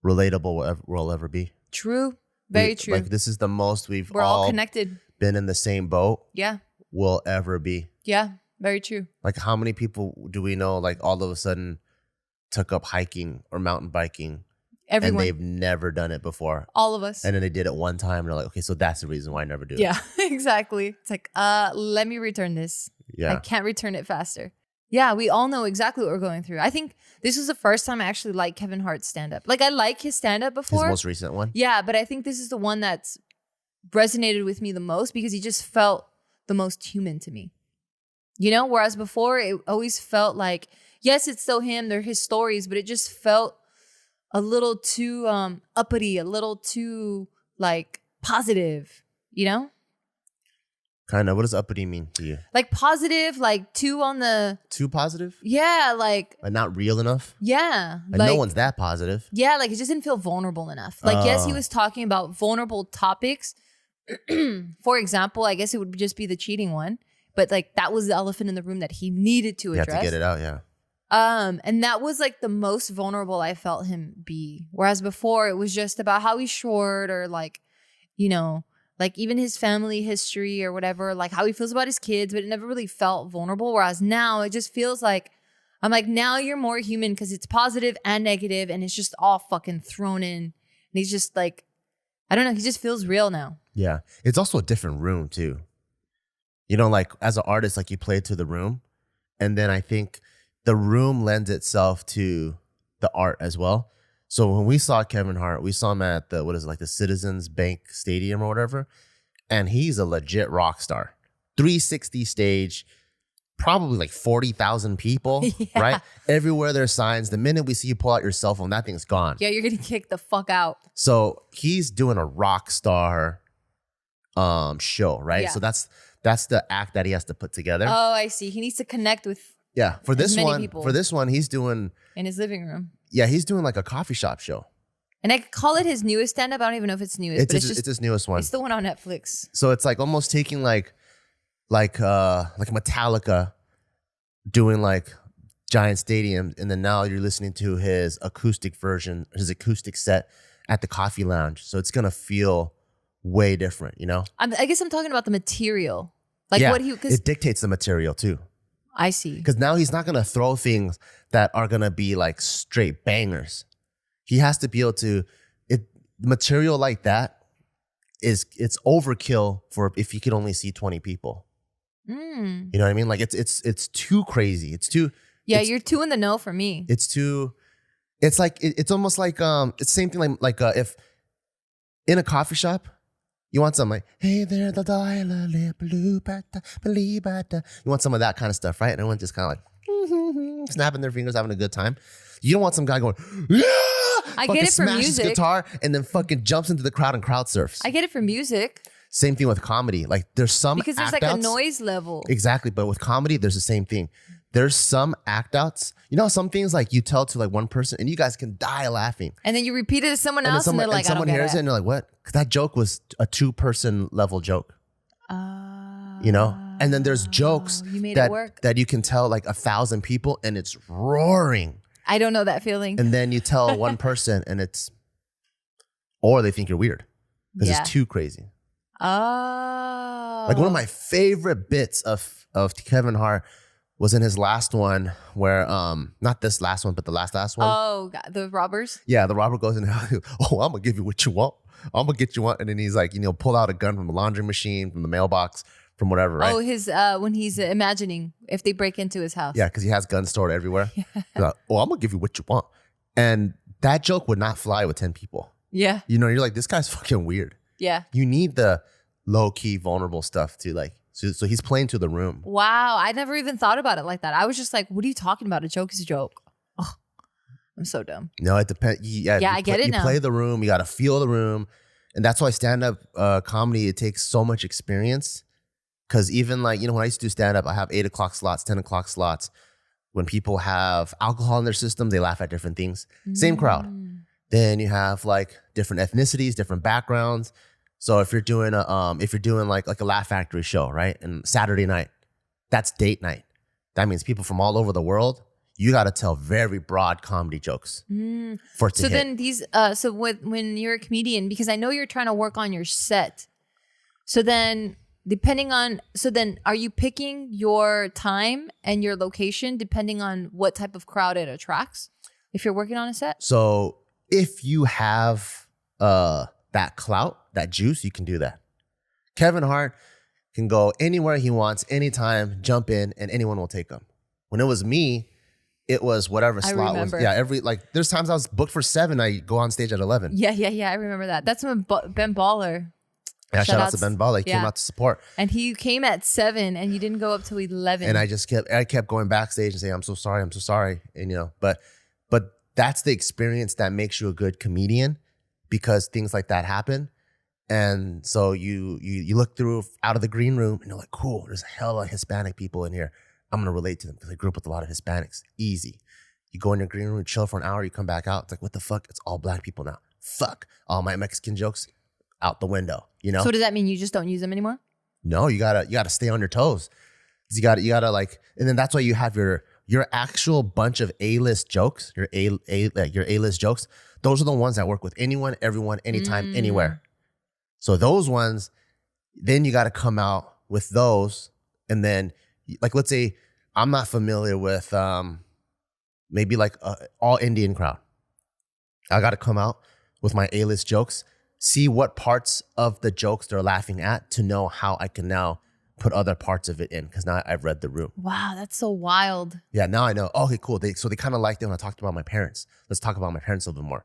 relatable we'll ever be. True. Very true. Like this is the most we're all connected. Been in the same boat. Yeah. Will ever be. Yeah. Very true. Like how many people do we know like all of a sudden took up hiking or mountain biking Everyone, and they've never done it before. all of us. And then they did it one time and they're like, okay, so that's the reason why I never do it. Yeah, exactly. It's like, let me return this. Yeah. I can't return it faster. Yeah, we all know exactly what we're going through. I think this was the first time I actually liked Kevin Hart's stand-up. Like, I like his stand-up before. His most recent one? Yeah, but I think this is the one that's resonated with me the most because he just felt the most human to me. You know, whereas before it always felt like, yes, it's still him, they're his stories, but it just felt a little too uppity, a little too like positive, you know? Kind of. What does uppity mean to you? Like positive, like too on the... Too positive? Yeah, like... Not real enough? Yeah. And like, no one's that positive. Yeah, like it just didn't feel vulnerable enough. Like, yes, he was talking about vulnerable topics. For example, I guess it would just be the cheating one. But like that was the elephant in the room that he needed to address. You have to get it out, yeah. And that was like the most vulnerable I felt him be. Whereas before it was just about how he's short or like, you know, like even his family history or whatever, like how he feels about his kids, but it never really felt vulnerable. Whereas now it just feels like, I'm like, now you're more human because it's positive and negative and it's just all fucking thrown in. And he's just like, I don't know, he just feels real now. Yeah. It's also a different room too. You know, like as an artist, like you play to the room. And then I think the room lends itself to the art as well. So when we saw Kevin Hart, we saw him at the, what is it, like the Citizens Bank Stadium or whatever. And he's a legit rock star. 360 stage, probably like 40,000 people, right? Everywhere there's signs. The minute we see you pull out your cell phone, that thing's gone. Yeah, you're getting kicked the fuck out. So he's doing a rock star show, right? Yeah. So that's the act that he has to put together. Oh, I see. He needs to connect with for this many one. people. For this one, he's doing in his living room. Yeah, he's doing like a coffee shop show. And I could call it his newest stand-up. I don't even know if it's newest, but it's his newest one. It's the one on Netflix. So it's like almost taking like Metallica doing like giant stadiums, and then now you're listening to his acoustic version, his acoustic set at the coffee lounge. So it's gonna feel way different, you know? I guess I'm talking about the material. Like what he... it dictates the material too. I see. Because now he's not going to throw things that are going to be like straight bangers. He has to be able to... material like that, it's overkill for if you could only see 20 people. You know what I mean? Like it's too crazy. It's too... Yeah, you're too in the know for me. It's too... It's like... It's almost like... it's the same thing like if in a coffee shop... You want something like, hey there, the dialer, you want some of that kind of stuff, right? And everyone's just kind of like snapping their fingers, having a good time. You don't want some guy going, yeah! I get it for music. His guitar and then fucking jumps into the crowd and crowd surfs. I get it for music. Same thing with comedy. Like there's some because there's like a noise level. Exactly, but with comedy, there's the same thing. There's some act outs. You know, some things like you tell to like one person and you guys can die laughing. And then you repeat it to someone else and they're like, someone hears it and they're like, what? Because that joke was a 2-person level joke. You know? And then there's jokes that you can tell like 1,000 people and it's roaring. I don't know that feeling. And then you tell one person and it's, or they think you're weird because it's too crazy. Oh. Like one of my favorite bits of Kevin Hart was in his last one where, not this last one, but the last one. Oh, God, the robbers? Yeah, the robber goes in, oh, I'm going to give you what you want. I'm going to get you one. And then he's like, pull out a gun from the laundry machine, from the mailbox, from whatever, right? Oh, his when he's imagining if they break into his house. Yeah, because he has guns stored everywhere. He's like, oh, I'm going to give you what you want. And that joke would not fly with 10 people. Yeah. You're like, this guy's fucking weird. Yeah. You need the low-key, vulnerable stuff to like, so he's playing to the room. Wow. I never even thought about it like that. I was just like, what are you talking about? A joke is a joke. Oh, I'm so dumb. No, it depends. Yeah, I get it now. You play the room. You got to feel the room. And that's why stand-up comedy, it takes so much experience. Because even like, when I used to do stand-up, I have 8 o'clock slots, 10 o'clock slots. When people have alcohol in their system, they laugh at different things. Same crowd. Then you have like different ethnicities, different backgrounds. So if you're doing like a Laugh Factory show, right? And Saturday night, that's date night. That means people from all over the world, you got to tell very broad comedy jokes for it to hit. Then these, when you're a comedian, because I know you're trying to work on your set. So then are you picking your time and your location depending on what type of crowd it attracts? if you're working on a set? So if you have that clout, that juice, you can do that. Kevin Hart can go anywhere he wants, anytime, jump in, and anyone will take him. When it was me, it was whatever slot was. Yeah, there's times I was booked for 7, I go on stage at 11. Yeah. I remember that. That's when Ben Baller. Yeah, shout out to Ben Baller. He came out to support. And he came at 7 and you didn't go up till 11. And I kept going backstage and saying, I'm so sorry. And but that's the experience that makes you a good comedian, because things like that happen. And so you look through out of the green room and you're like, cool, there's a hell of Hispanic people in here. I'm going to relate to them because I grew up with a lot of Hispanics. Easy. You go in your green room, chill for an hour, you come back out. It's like, what the fuck? It's all black people now. Fuck. All my Mexican jokes out the window, So does that mean you just don't use them anymore? No, you gotta stay on your toes. You gotta like, and then that's why you have your actual bunch of A-list jokes, your A-list jokes. Those are the ones that work with anyone, everyone, anytime, anywhere. So those ones, then you got to come out with those. And then like, let's say I'm not familiar with maybe like all Indian crowd. I got to come out with my A-list jokes, see what parts of the jokes they're laughing at to know how I can now put other parts of it in, because now I've read the room. Wow, that's so wild. Yeah, now I know. Okay, cool. So they kind of liked it when I talked about my parents. Let's talk about my parents a little bit more.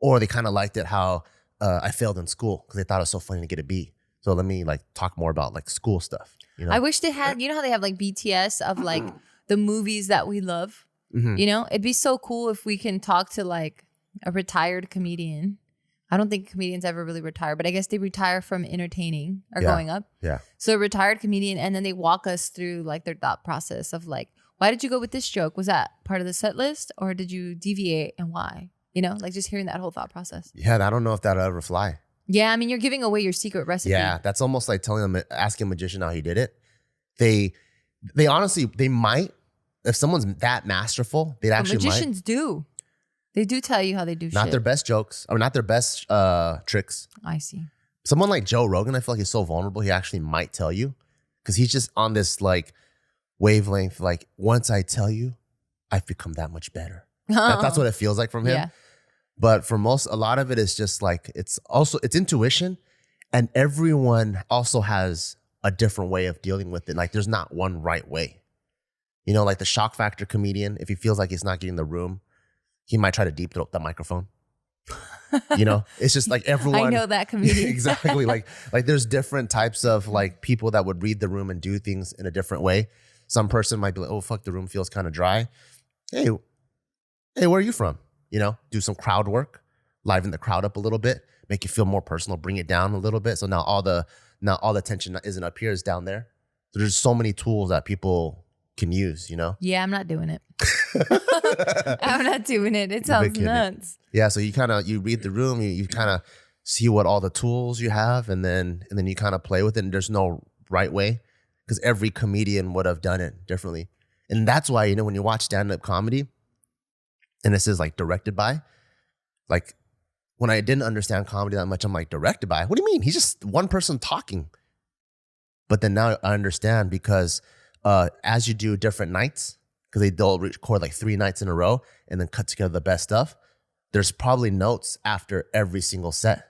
Or they kind of liked it how I failed in school because they thought it was so funny to get a B. So let me like talk more about like school stuff. I wish they had, how they have like BTS of like the movies that we love. It'd be so cool if we can talk to like a retired comedian. I don't think comedians ever really retire, but I guess they retire from entertaining or growing up. Yeah. So a retired comedian, and then they walk us through like their thought process of like, why did you go with this joke? Was that part of the set list, or did you deviate, and why? Like just hearing that whole thought process. Yeah, I don't know if that'll ever fly. Yeah, I mean, you're giving away your secret recipe. Yeah, that's almost like asking a magician how he did it. They honestly, they might, if someone's that masterful, they'd actually magicians do. They do tell you how they do shit. Not their best jokes, or not their best tricks. I see. Someone like Joe Rogan, I feel like he's so vulnerable, he actually might tell you, because he's just on this like wavelength, like, once I tell you, I've become that much better. That's what it feels like from him. Yeah. But for a lot of it is just like, it's intuition, and everyone also has a different way of dealing with it. Like there's not one right way. Like the shock factor comedian, if he feels like he's not getting the room, he might try to deep throat the microphone. It's just like everyone. I know that comedian. Exactly. Like there's different types of like people that would read the room and do things in a different way. Some person might be like, oh, fuck, the room feels kind of dry. Hey, where are you from? Do some crowd work, liven the crowd up a little bit, make you feel more personal, bring it down a little bit. So now all the tension isn't up here, is down there. So there's so many tools that people can use, Yeah, I'm not doing it. I'm not doing it. It sounds nuts. Yeah, so you read the room, you kind of see what all the tools you have, and then you kind of play with it. And there's no right way, because every comedian would have done it differently. And that's why, when you watch stand-up comedy, and this is like directed by, like when I didn't understand comedy that much, I'm like, directed by? What do you mean? He's just one person talking. But then now I understand, because as you do different nights, because they'll record like 3 nights in a row and then cut together the best stuff, there's probably notes after every single set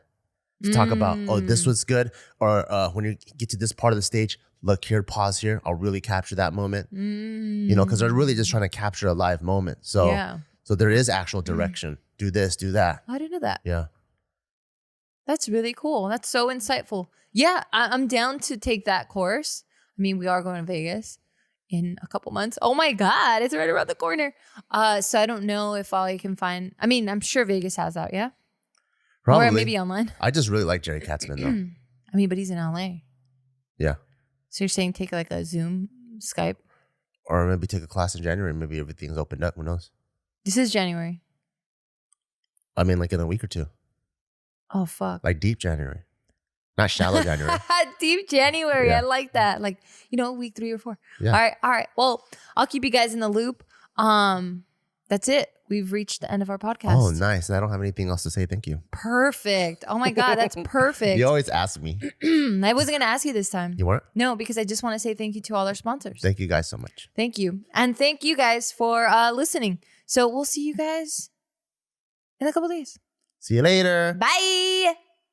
to talk about, oh, this was good. Or when you get to this part of the stage, look here, pause here. I'll really capture that moment. Because they're really just trying to capture a live moment. So, so there is actual direction. Do this, do that. I didn't know that. Yeah. That's really cool. That's so insightful. Yeah, I'm down to take that course. I mean, we are going to Vegas in a couple months. Oh my God, it's right around the corner. So I don't know if I can find, I mean, I'm sure Vegas has that, yeah? Probably. Or maybe online. I just really like Jerry Katzman though. I mean, but he's in LA. Yeah. So you're saying take like a Zoom, Skype? Or maybe take a class in January. Maybe everything's opened up. Who knows? This is January. I mean, like in a week or two. Oh, fuck. Like deep January. Not shallow January. Deep January. Yeah. I like that. Like, week 3 or 4. Yeah. All right. Well, I'll keep you guys in the loop. That's it. We've reached the end of our podcast. Oh, nice. And I don't have anything else to say. Thank you. Perfect. Oh my God, that's perfect. You always ask me. I wasn't going to ask you this time. You weren't? No, because I just want to say thank you to all our sponsors. Thank you guys so much. Thank you. And thank you guys for listening. So we'll see you guys in a couple days. See you later. Bye.